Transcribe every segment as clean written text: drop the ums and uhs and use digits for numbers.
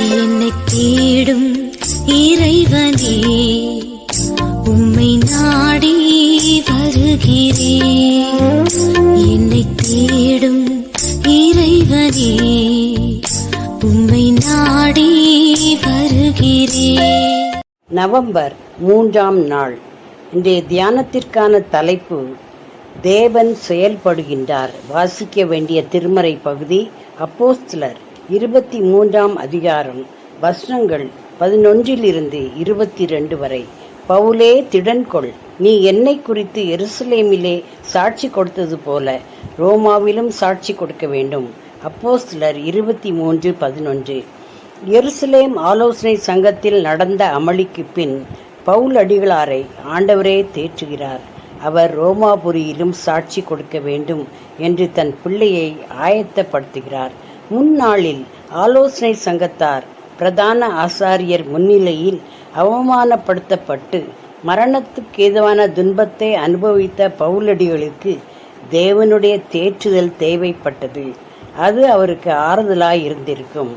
என்னை தேடும் இறைவனே, உம்மை நாடி வருகிறேன். என்னை தேடும் இறைவனே, உம்மை நாடி வருகிறேன். நவம்பர் 3ஆம் நாள். இன்றைய தியானத்திற்கான தலைப்பு தேவன் செயல்படுகின்றார். வாசிக்க வேண்டிய திருமறை பகுதி அப்போஸ்தலர் 23ஆம் அதிகாரம், வசனங்கள் 11 22 வரை. பவுலே, திடன்கொள், நீ என்னை குறித்து எருசலேமிலே சாட்சி கொடுத்தது போல ரோமாவிலும் சாட்சி கொடுக்க வேண்டும். அப்போஸ்தலர் 23:11. எருசலேம் ஆலோசனை சங்கத்தில் நடந்த அமளிக்கு பின் பவுல் அடிகளாரை ஆண்டவரே தேற்றுகிறார். அவர் ரோமாபுரியிலும் சாட்சி கொடுக்க வேண்டும் என்று தன் பிள்ளையை ஆயத்தப்படுத்துகிறார். முன்னாளில் ஆலோசனை சங்கத்தார் பிரதான ஆசாரியர் முன்னிலையில் அவமானப்படுத்தப்பட்டு மரணத்துக்கு ஏதுவான துன்பத்தை அனுபவித்த பவுலடிகளுக்கு தேவனுடைய தேற்றுதல் தேவைப்பட்டது. அது அவருக்கு ஆறுதலாய் இருந்திருக்கும்.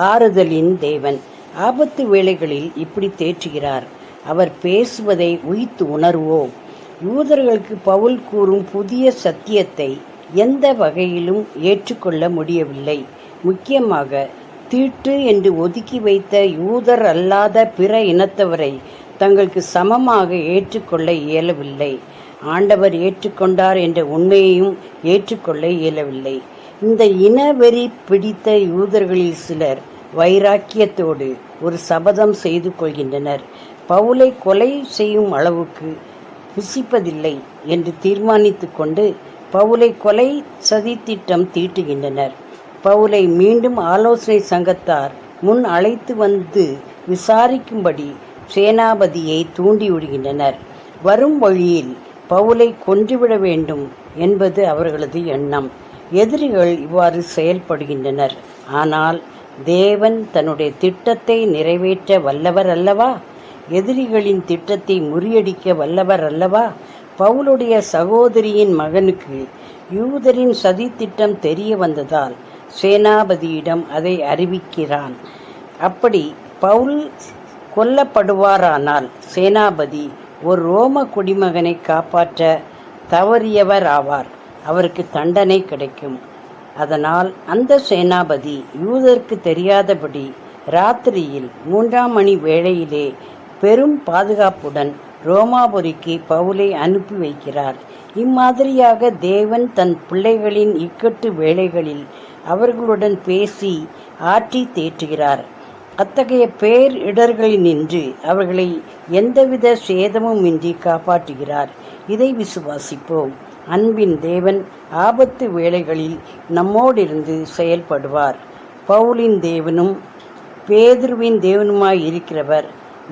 ஆறுதலின் தேவன் ஆபத்து வேளைகளில் இப்படி தேற்றுகிறார். அவர் பேசுவதை உய்த்து உணர்வோம். யூதர்களுக்கு பவுல் கூறும் புதிய சத்தியத்தை எந்த வகையிலும் ஏற்றுக்கொள்ள முடியவில்லை. முக்கியமாக தீட்டு என்று ஒதுக்கி வைத்த யூதர் அல்லாத பிற இனத்தவரை தங்களுக்கு சமமாக ஏற்றுக்கொள்ள இயலவில்லை. ஆண்டவர் ஏற்றுக்கொண்டார் என்ற உண்மையையும் ஏற்றுக்கொள்ள இயலவில்லை. இந்த இனவெறி பிடித்த யூதர்களில் சிலர் வைராக்கியத்தோடு ஒரு சபதம் செய்து கொள்கின்றனர். பவுலை கொலை செய்யும் அளவுக்கு புசிப்பதில்லை என்று தீர்மானித்து கொண்டு பவுலை கொலை சதித்திட்டம் தீட்டுகின்றனர். பவுலை மீண்டும் ஆலோசனை சங்கத்தார் முன் அழைத்து வந்து விசாரிக்கும்படி சேனாபதியை தூண்டிவிடுகின்றனர். வரும் வழியில் பவுலை கொன்றுவிட வேண்டும் என்பது அவர்களது எண்ணம். எதிரிகள் இவ்வாறு செயல்படுகின்றனர். ஆனால் தேவன் தன்னுடைய திட்டத்தை நிறைவேற்ற வல்லவர் அல்லவா? எதிரிகளின் திட்டத்தை முறியடிக்க வல்லவர் அல்லவா? பவுலுடைய சகோதரியின் மகனுக்கு யூதரின் சதித்திட்டம் தெரிய வந்ததால் சேனாபதியிடம் அதை அறிவிக்கிறான். அப்படி பவுல் கொல்லப்படுவாரானால் சேனாபதி ஒரு ரோம குடிமகனை காப்பாற்ற தவறியவர் ஆவார். அவருக்கு தண்டனை கிடைக்கும். அதனால் அந்த சேனாபதி யூதருக்கு தெரியாதபடி ராத்திரியில் 3ஆம் மணி வேளையிலே பெரும் பாதுகாப்புடன் ரோமாபுரிக்கு பவுலை அனுப்பி வைக்கிறார். இம்மாதிரியாக தேவன் தன் பிள்ளைகளின் இக்கட்டு வேளைகளில் அவர்களுடன் பேசி ஆற்றி தேற்றுகிறார். அத்தகைய பேர் இடர்களினின்று அவர்களை எந்தவித சேதமும் இன்றி காப்பாற்றுகிறார். இதை விசுவாசிப்போம். அன்பின் தேவன் ஆபத்து வேளைகளில் நம்மோடிருந்து செயல்படுவார். பவுலின் தேவனும் பேதுருவின் தேவனுமாய் இருக்கிறவர்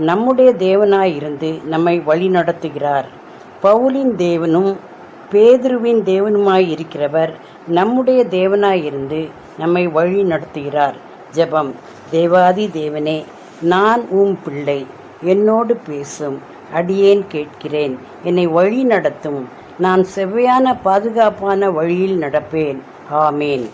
நம்முடைய தேவனாயிருந்து நம்மை வழி நடத்துகிறார். பவுலின் தேவனும் பேதுருவின் தேவனுமாய் இருக்கிறவர் நம்முடைய தேவனாயிருந்து நம்மை வழி நடத்துகிறார். ஜெபம். தேவாதி தேவனே, நான் உம் பிள்ளை, என்னோடு பேசும். அடியேன் கேட்கிறேன். என்னை வழி நடத்தும். நான் செவ்வையான பாதுகாப்பான வழியில் நடப்பேன். ஆமேன்.